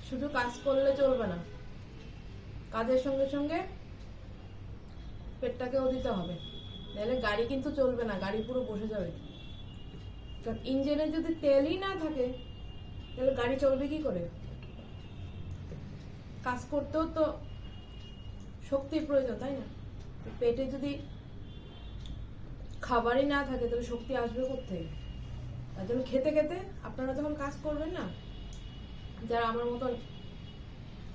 শুধু কাজ করলে চলবে না, কাজের সঙ্গে সঙ্গে পেটটাকেও দিতে হবে, নাহলে গাড়ি কিন্তু চলবে না, গাড়ি পুরো বসে যাবে। কারণ ইঞ্জিনে যদি তেলই না থাকে তাহলে গাড়ি চলবে কি করে? কাজ করতেও তো শক্তির প্রয়োজন, তাই না? পেটে যদি খাবারই না থাকে তাহলে শক্তি আসবে কোত্থেকে? তার জন্য খেতে খেতে আপনারা যখন কাজ করবেন না, যারা আমার মতন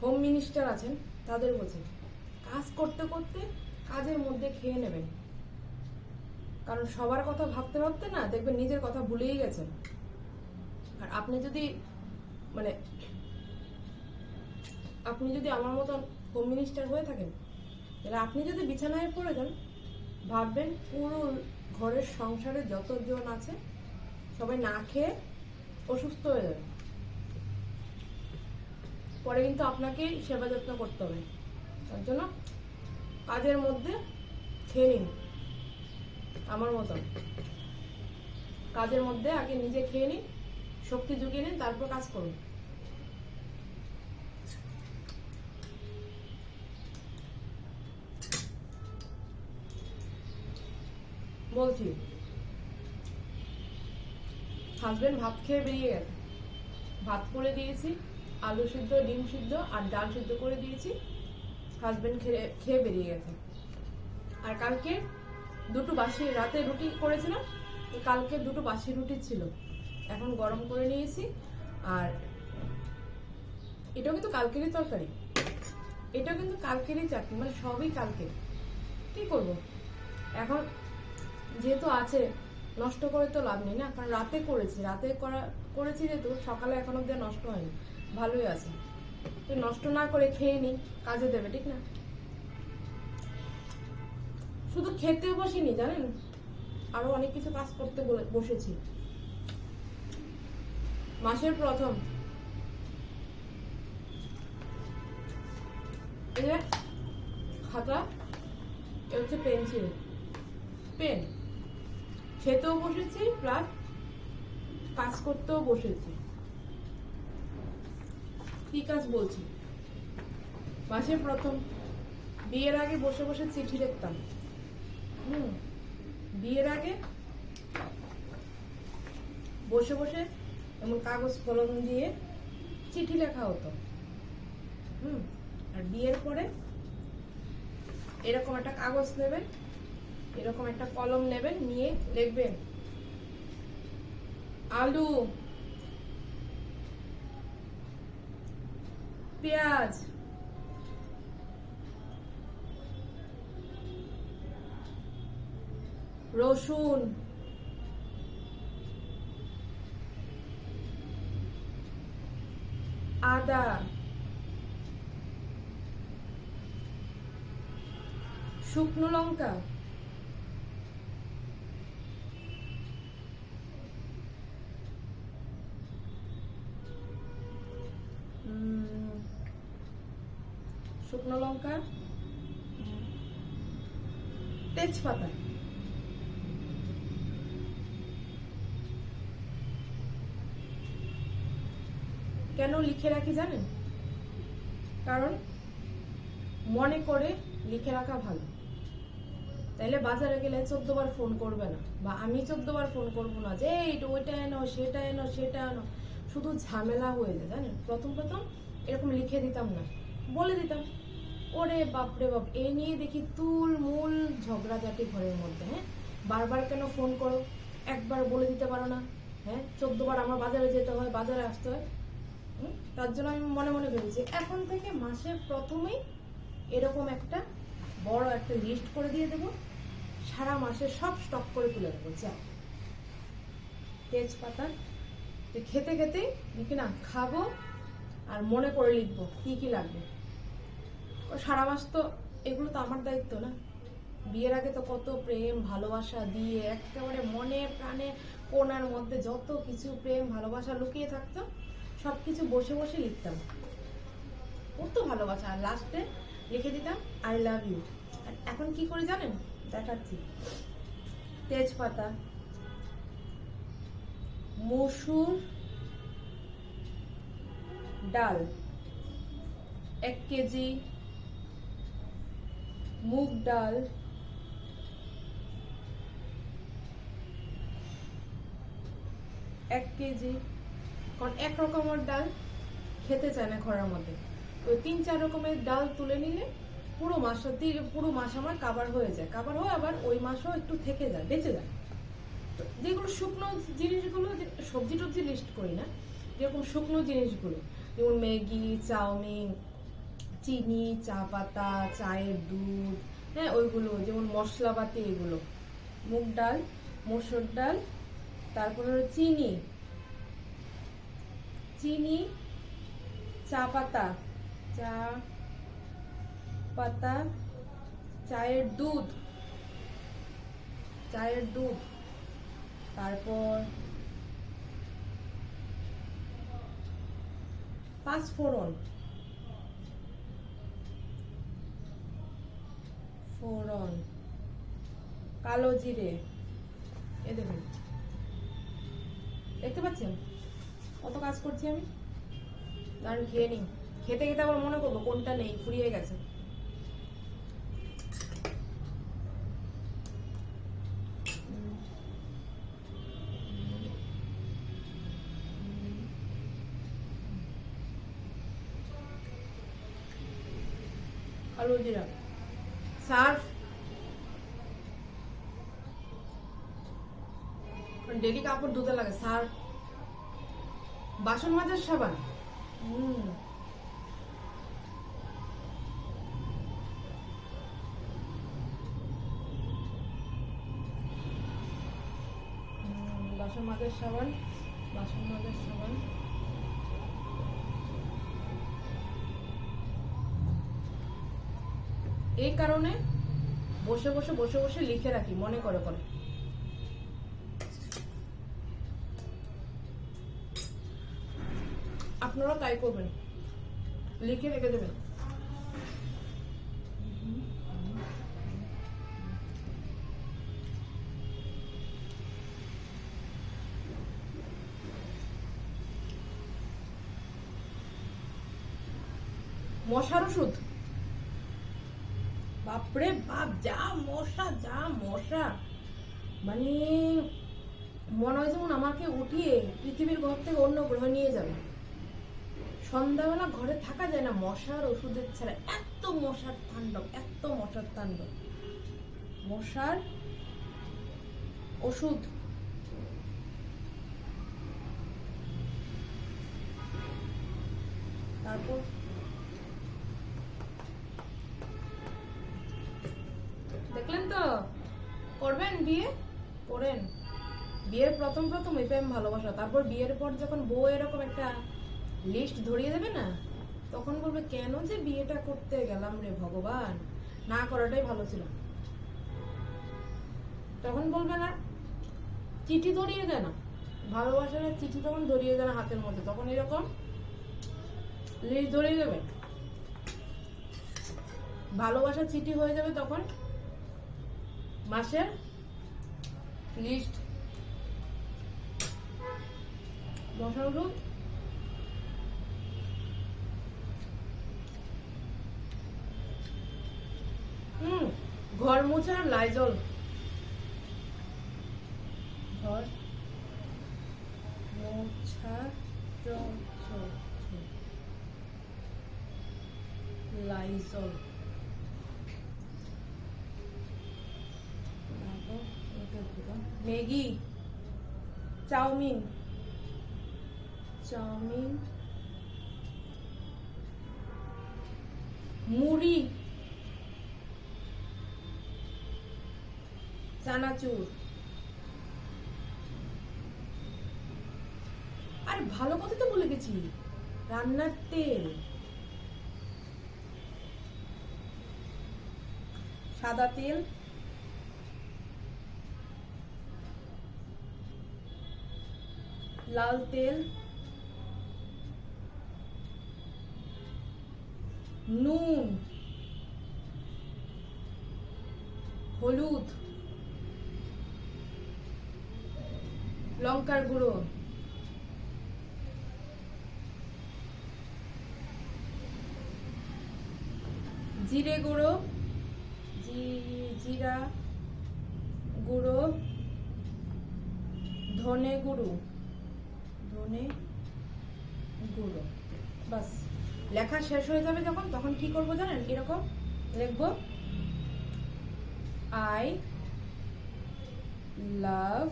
হোম মিনিস্টার আছেন তাদের বলছেন, কাজ করতে করতে কাজের মধ্যে খেয়ে নেবেন। কারণ সবার কথা ভাবতে ভাবতে না দেখবেন নিজের কথা ভুলেই গেছেন। আর আপনি যদি আমার মতন হোম মিনিস্টার হয়ে থাকেন, তাহলে আপনি যদি বিছানায় পড়ে যান, ভাববেন পুরো ঘরের সংসারে যতজন আছে সবাই না খেয়ে অসুস্থ হয়ে যাবে। পরে কিন্তু আপনাকেই সেবা যত্ন করতে হবে। তার জন্য কাজের মধ্যে খেয়ে নিন, আমার মতন কাজের মধ্যে আগে নিজে খেয়ে নিন, শক্তি জুগিয়ে নিন, তারপর কাজ করুন। বলছি, হাজবেন্ড ভাত খেয়ে বেরিয়ে গেছে, ভাত করে দিয়েছি, আলু সিদ্ধ, ডিম সিদ্ধ আর ডাল সিদ্ধ করে দিয়েছি, হাজবেন্ড খেয়ে বেরিয়ে গেছে। আর কালকে দুটো বাসি, রাতে রুটি করেছিলাম, কালকে দুটো বাসি রুটি ছিল, এখন গরম করে নিয়েছি। আর এটাও কিন্তু কালকেরই তরকারি, এটাও কিন্তু কালকেরই চাটনি, মানে সবই কালকে। কি করব এখন, যেহেতু আছে, নষ্ট করে তো লাভ নেই না, কারণ রাতে করেছি যেহেতু, সকালে এখন অব্দি নষ্ট হয়নি, ভালোই আছে। তো নষ্ট না করে খেয়ে নিই, কাজে দেবে, ঠিক না? শুধু খেতে বসিনি, জানেন, আরো অনেক কিছু কাজ করতে বসেছি। মাসের প্রথম এই যে খাতা, এ হচ্ছে পেন্সিল, পেন, খেতেও বসেছি প্লাস কাজ করতেও বসেছি। কি কাজ বলছি? মাসের প্রথম, বিয়ের আগে বসে বসে চিঠি লিখতাম। বিয়ের আগে বসে বসে এমন কাগজ কলম দিয়ে চিঠি লেখা হতো। আর বিয়ের পরে এরকম একটা কাগজ নেবেন, এরকম একটা কলম নেবেন, নিয়ে লিখবেন আলু, পেঁয়াজ, রসুন, আদা, শুকনো লঙ্কা, শুকনো লঙ্কা, তেজপাতা, কেন লিখে রাখি জানেন? কারণ মনে করে লিখে রাখা ভালো, তাইলে বাজারে গেলে 14 বার ফোন করবে না, বা আমি 14 বার ফোন করবো না যে ওইটা এনো, সেটা এনো, সেটা এনো, শুধু ঝামেলা হয়ে যায়। জানেন, প্রথম প্রথম এরকম লিখে দিতাম না, বলে দিতাম, ওরে বাপরে বাপ, এ নিয়ে দেখি তুল মূল ঝগড়াঝাটি ঘরের মধ্যে। হ্যাঁ, বারবার কেন ফোন করো, একবার বলে দিতে পারো না? হ্যাঁ, 14 বার আমার বাজারে যেতে হয়, বাজারে আসতে হয়। তার জন্য আমি মনে মনে ভেবেছি এখন থেকে মাসের প্রথমেই এরকম একটা বড় একটা লিস্ট করে দিয়ে দেবো, সারা মাসে সব স্টক করে তুলে দেবো। যা তেজপাতা, খেতে খেতেই নাকি না খাবো, আর মনে করে লিখবো কি কি লাগবে। সারা মাস তো এগুলো তো আমার দায়িত্ব না। বিয়ের আগে তো কত প্রেম ভালোবাসা দিয়ে একেবারে মনে প্রাণে কোনার মধ্যে যত কিছু প্রেম ভালোবাসা লুকিয়ে থাকতো, সবকিছু বসে বসে লিখতাম, কত ভালোবাসা, আর লাস্টে লিখে দিতাম আই লাভ ইউ। আর এখন কি করে জানেন, দেখাচ্ছি। তেজপাতা, মসুর ডাল, 1 কেজি মুগ ডাল, 1 কেজি, কারণ এক রকমের ডাল খেতে চায় না ঘরের মধ্যে, তো 3-4 রকমের ডাল তুলে নিলে পুরো মাস আমার কাভার হয়ে যায়, কাভার হয়, আবার ওই মাসও একটু থেকে যায়, বেঁচে যায়। তো যেগুলো শুকনো জিনিসগুলো, সবজি টবজি লিস্ট করি না, যেরকম শুকনো জিনিসগুলো যেমন ম্যাগি, চাউমিন, চিনি, চা পাতা, চায়ের দুধ, হ্যাঁ ওইগুলো, যেমন মশলাপাতি, এগুলো মুগ ডাল, মসুর ডাল, তারপরে চিনি, চা পাতা, চায়ের দুধ, তারপর 5 ফোড়ন, কালো জিরে, এ দেখুন, দেখতে পাচ্ছেন কত কাজ করছি আমি। দাঁড়ান খেয়ে নিই, খেতে খেতে আবার মনে করবো কোনটা নেই, ফুরিয়ে গেছে। কালো জিরা, সার্ফ, ডেলি কাপড় ধুতে লাগে, সার্ফ, বাসন মাজার সাবান, বাসন মাজার সাবান, এই কারণে বসে বসে লিখে রাখি, মনে করে করে। আপনারা তাই করবেন, লিখে রেখে দেবেন। মশার ওষুধ, বাপরে বাপ, যা মশা, মানে মনে হয় যেমন আমাকে উঠিয়ে পৃথিবীর ঘর থেকে অন্য গ্রহে নিয়ে যাবে। সন্ধ্যাবেলা ঘরে থাকা যায় না মশার ওষুধের ছাড়া, এত মশার তাণ্ডব, মশার ওষুধ। তারপর দেখলেন তো, করবেন বিয়ে, করেন বিয়ের প্রথম এই প্রেম ভালোবাসা, তারপর বিয়ের পর যখন বউ এরকম একটা লিস্ট ধরিয়ে দেবে না, তখন বলবে কেন যে বিয়েটা করতে গেলাম রে ভগবান, না করাটাই ভালো ছিল। তখন বলবে না, চিঠি ধরিয়ে দেয় না, ভালোবাসার চিঠি তখন ধরিয়ে দেয় না হাতের মধ্যে, তখন এরকম লিস্ট ধরিয়ে দেবে, ভালোবাসার চিঠি হয়ে যাবে তখন মাসের লিস্ট। মশার ওষুধ, ঘর মোছার লাইজল, ঘর মোছা লাইজল, ম্যাগি, চাউমিন, মুড়ি, চানাচুর, আর ভালো কথা তো বলে গেছি, রান্নার তেল, সাদা তেল, লাল তেল, নুন, হলুদ, লঙ্কার গুঁড়ো, জিরে গুঁড়ো, জিরা গুঁড়ো, ধনে গুঁড়ো, বাস। লেখা শেষ হয়ে যাবে যখন, তখন কি করব জানেন? এরকম লিখবো, আই লাভ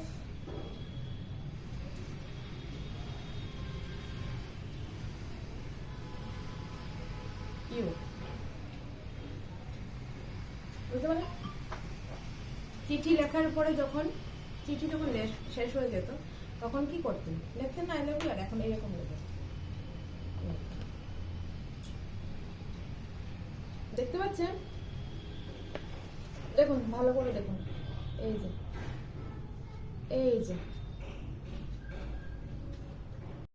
ইউ। বুঝতে পারলেন? চিঠি লেখার পরে যখন চিঠি যখন শেষ হয়ে যেত, তখন কি করতেন? লিখতেন না আই লাভ ইউ, আর এখন এরকম লিখবেন। দেখতে পাচ্ছেন? দেখুন, ভালো করে দেখুন। এই যে